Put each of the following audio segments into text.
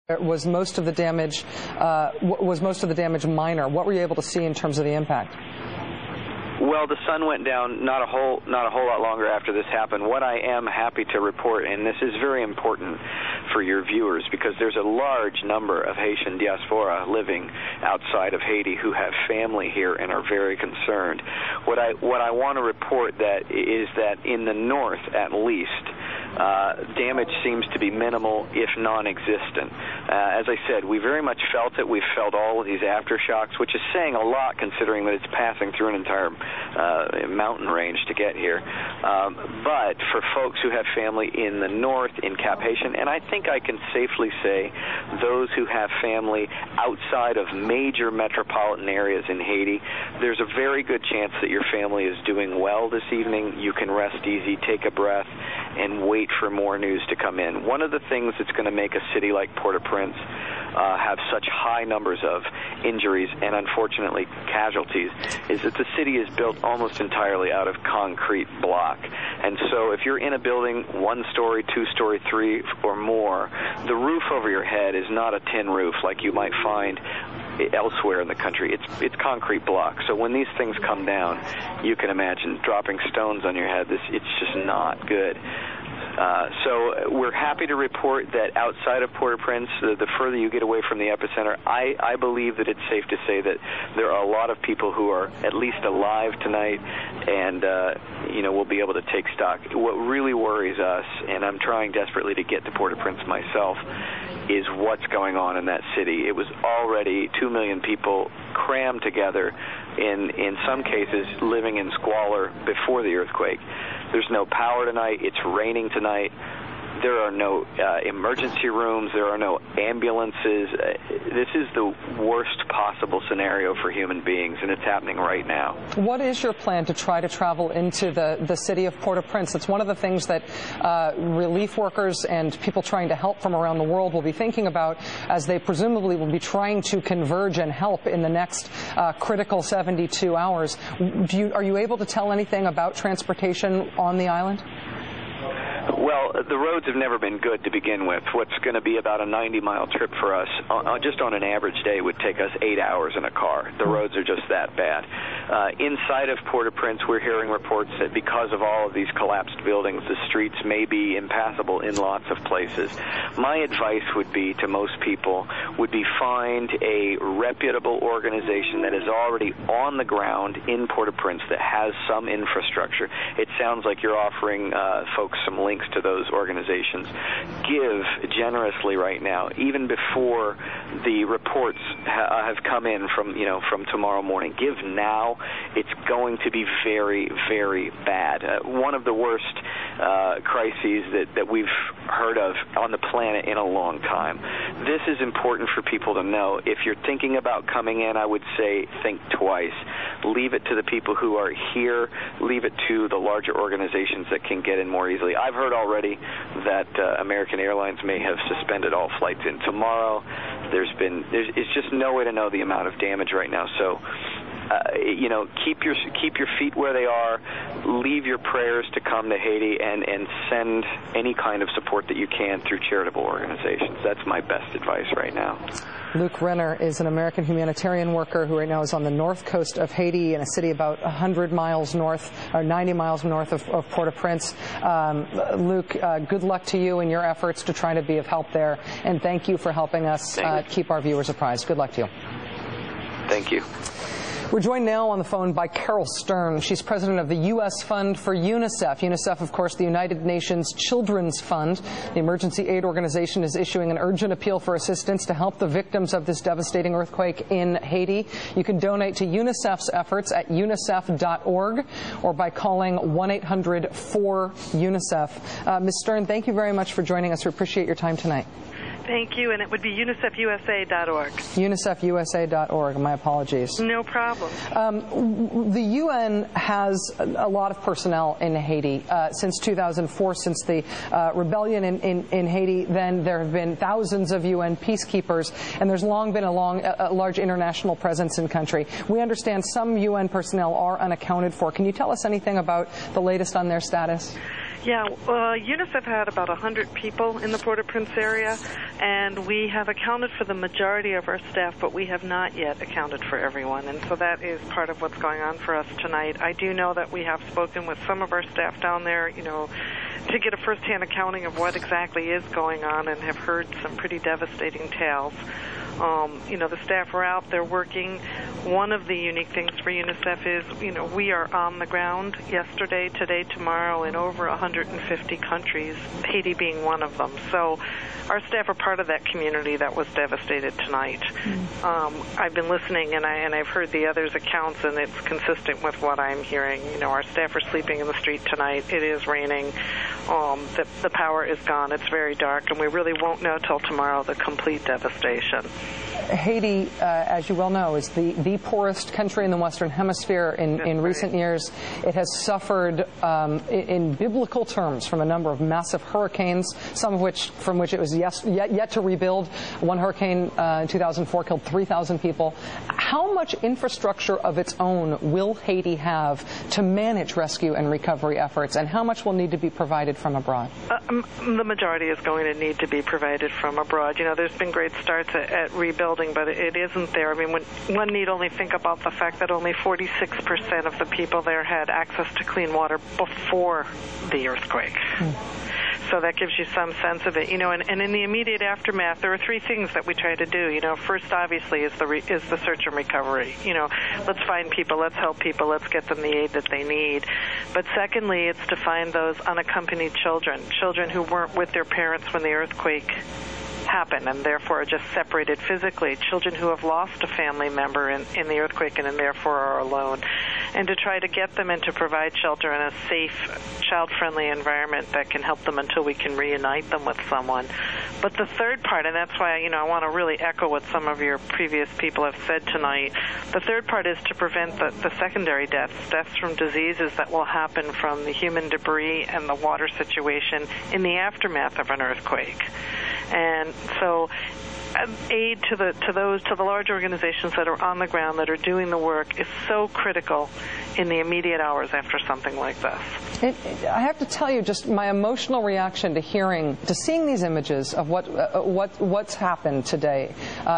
Was most of the damage minor? What were you able to see in terms of the impact? Well, the sun went down not a whole lot longer after this happened. What I am happy to report, and this is very important for your viewers because there's a large number of Haitian diaspora living outside of Haiti who have family here and are very concerned. What I want to report is that in the north, at least, damage seems to be minimal, if non-existent. As I said, we very much felt it. We've felt all of these aftershocks, which is saying a lot considering that it's passing through an entire mountain range to get here. But for folks who have family in the north, in Cap Haitian, and I think I can safely say those who have family outside of major metropolitan areas in Haiti, there's a very good chance that your family is doing well this evening. You can rest easy, take a breath, and wait for more news to come in. One of the things that's going to make a city like Port-au-Prince have such high numbers of injuries and unfortunately casualties is that the city is built almost entirely out of concrete block. And so if you're in a building 1 story, 2 story, 3 or more, the roof over your head is not a tin roof like you might find elsewhere in the country. It's concrete block. So when these things come down, you can imagine dropping stones on your head. It's just not good. So we're happy to report that outside of Port-au-Prince, the further you get away from the epicenter, I believe that it's safe to say that there are a lot of people who are at least alive tonight and, will be able to take stock. What really worries us, and I'm trying desperately to get to Port-au-Prince myself, is what's going on in that city. It was already 2 million people crammed together, in some cases living in squalor before the earthquake. There's no power tonight. It's raining tonight. There are no emergency rooms. There are no ambulances. This is the worst possible scenario for human beings, and it's happening right now. What is your plan to try to travel into the city of Port-au-Prince? It's one of the things that relief workers and people trying to help from around the world will be thinking about as they presumably will be trying to converge and help in the next critical 72 hours. Are you able to tell anything about transportation on the island? Well, the roads have never been good to begin with. What's going to be about a 90-mile trip for us, just on an average day, would take us 8 hours in a car. The roads are just that bad. Inside of Port-au-Prince, we're hearing reports that because of all of these collapsed buildings, the streets may be impassable in lots of places. My advice would be to most people would be find a reputable organization that is already on the ground in Port-au-Prince that has some infrastructure. It sounds like you're offering folks some links to those organizations. Give generously right now, even before the reports have come in from tomorrow morning. Give now. It's going to be very, very bad. One of the worst crises that we've heard of on the planet in a long time. This is important for people to know. If you're thinking about coming in, I would say think twice. Leave it to the people who are here. Leave it to the larger organizations that can get in more easily. I've heard already that American Airlines may have suspended all flights in tomorrow. It's just no way to know the amount of damage right now. So, keep your feet where they are. Leave your prayers to come to Haiti and send any kind of support that you can through charitable organizations. That's my best advice right now. Luke Renner is an American humanitarian worker who right now is on the north coast of Haiti in a city about 100 miles north, or 90 miles north of Port-au-Prince. Luke, good luck to you in your efforts to try to be of help there, and thank you for helping us keep our viewers apprised. Good luck to you. Thank you. We're joined now on the phone by Carol Stern. She's president of the U.S. Fund for UNICEF. UNICEF, of course, the United Nations Children's Fund. The emergency aid organization is issuing an urgent appeal for assistance to help the victims of this devastating earthquake in Haiti. You can donate to UNICEF's efforts at unicef.org or by calling 1-800-4UNICEF. Ms. Stern, thank you very much for joining us. We appreciate your time tonight. Thank you, and it would be unicefusa.org. unicefusa.org. My apologies. No problem. The UN has a lot of personnel in Haiti since 2004, since the rebellion in Haiti. Then there have been thousands of UN peacekeepers, and there's long been a large international presence in country. We understand some UN personnel are unaccounted for. Can you tell us anything about the latest on their status? Yeah, UNICEF had about 100 people in the Port-au-Prince area, and we have accounted for the majority of our staff, but we have not yet accounted for everyone, and so that is part of what's going on for us tonight. I do know that we have spoken with some of our staff down there, to get a first-hand accounting of what exactly is going on, and have heard some pretty devastating tales. The staff are out there working. One of the unique things for UNICEF is, we are on the ground yesterday, today, tomorrow in over 150 countries, Haiti being one of them. So our staff are part of that community that was devastated tonight. I've been listening, and I've heard the others' accounts, and it's consistent with what I'm hearing. Our staff are sleeping in the street tonight. It is raining. The power is gone. It's very dark, and we really won't know till tomorrow the complete devastation. Haiti, as you well know, is the poorest country in the Western Hemisphere in recent years. It has suffered, in biblical terms, from a number of massive hurricanes, some of which it was yet to rebuild. One hurricane in 2004 killed 3,000 people. How much infrastructure of its own will Haiti have to manage rescue and recovery efforts, and how much will need to be provided from abroad? The majority is going to need to be provided from abroad. There's been great starts at rebuilding, but it isn't there. I mean, one need only think about the fact that only 46% of the people there had access to clean water before the earthquake. So that gives you some sense of it, and in the immediate aftermath, there are three things that we try to do. First, obviously, is the search and recovery. Let's find people, let's help people, let's get them the aid that they need. But secondly, it's to find those unaccompanied children who weren't with their parents when the earthquake happen and therefore are just separated physically, children who have lost a family member in the earthquake and therefore are alone, and to try to get them and to provide shelter in a safe, child-friendly environment that can help them until we can reunite them with someone. But the third part, and that's why I want to really echo what some of your previous people have said tonight, the third part is to prevent the secondary deaths from diseases that will happen from the human debris and the water situation in the aftermath of an earthquake. And so aid to the large organizations that are on the ground that are doing the work is so critical in the immediate hours after something like this. I have to tell you, just my emotional reaction to seeing these images of what's happened today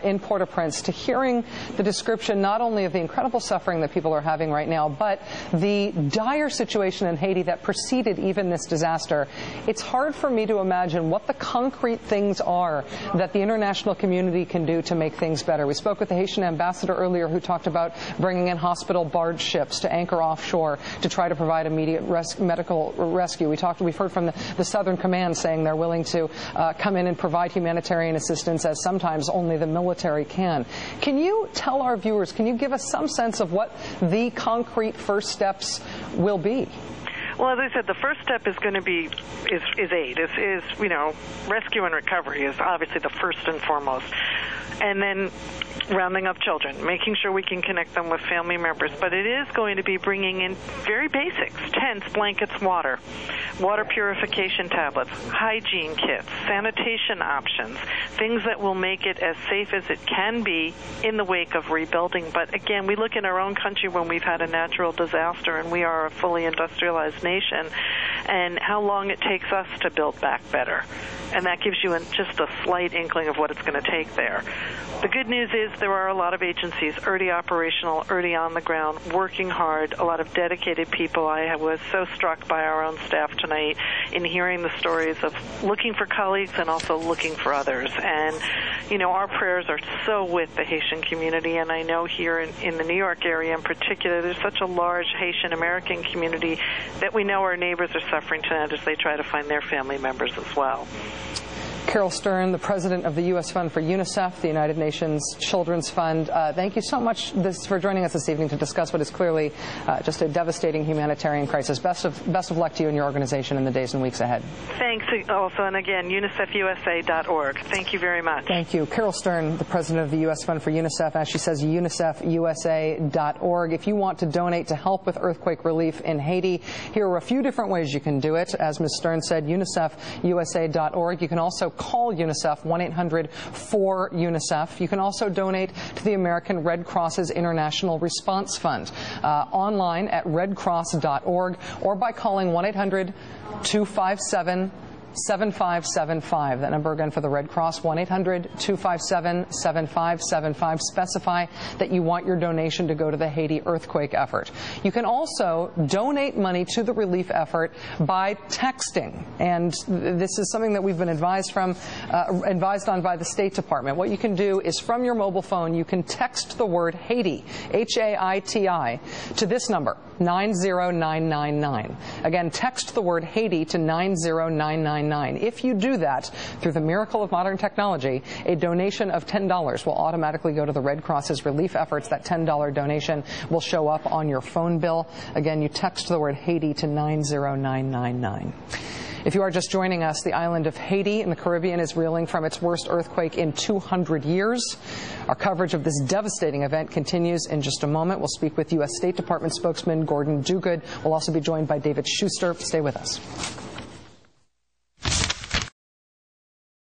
in Port-au-Prince, to hearing the description not only of the incredible suffering that people are having right now, but the dire situation in Haiti that preceded even this disaster. It's hard for me to imagine what the concrete things are that the international community can do to make things better. We spoke with the Haitian ambassador earlier, who talked about bringing in hospital barge ships to anchor offshore to try to provide immediate medical rescue. We've heard from the Southern Command saying they're willing to come in and provide humanitarian assistance, as sometimes only the military can. Can you tell our viewers, can you give us some sense of what the concrete first steps will be? Well, as I said, the first step is going to be aid. Rescue and recovery is obviously the first and foremost. And then rounding up children, making sure we can connect them with family members. But it is going to be bringing in very basics: tents, blankets, water purification tablets, hygiene kits, sanitation options, things that will make it as safe as it can be in the wake of rebuilding. But again, we look in our own country when we've had a natural disaster, and we are a fully industrialized nation, and how long it takes us to build back better. And that gives you just a slight inkling of what it's going to take there. The good news is there are a lot of agencies already operational, already on the ground, working hard, a lot of dedicated people. I was so struck by our own staff tonight in hearing the stories of looking for colleagues and also looking for others. And, our prayers are so with the Haitian community, and I know here in the New York area in particular, there's such a large Haitian American community that we know our neighbors are suffering tonight as they try to find their family members as well. Carol Stern, the president of the U.S. Fund for UNICEF, the United Nations Children's Fund. Thank you so much for joining us this evening to discuss what is clearly just a devastating humanitarian crisis. Best of luck to you and your organization in the days and weeks ahead. Thanks also, and again, UNICEFUSA.org. Thank you very much. Thank you. Carol Stern, the president of the U.S. Fund for UNICEF, as she says, UNICEFUSA.org. If you want to donate to help with earthquake relief in Haiti, here are a few different ways you can do it. As Ms. Stern said, UNICEFUSA.org. You can also call UNICEF, 1-800-4UNICEF. You can also donate to the American Red Cross's International Response Fund online at redcross.org or by calling 1-800-257-7575. That number again for the Red Cross, 1-800-257-7575. Specify that you want your donation to go to the Haiti earthquake effort. You can also donate money to the relief effort by texting, and this is something that we've been advised on by the State Department. What you can do is from your mobile phone, you can text the word Haiti, Haiti, to this number, 90999. Again, text the word Haiti to 90999. If you do that, through the miracle of modern technology, a donation of $10 will automatically go to the Red Cross's relief efforts. That $10 donation will show up on your phone bill. Again, you text the word Haiti to 90999. If you are just joining us, the island of Haiti in the Caribbean is reeling from its worst earthquake in 200 years. Our coverage of this devastating event continues in just a moment. We'll speak with U.S. State Department spokesman Gordon Duguid. We'll also be joined by David Schuster. Stay with us.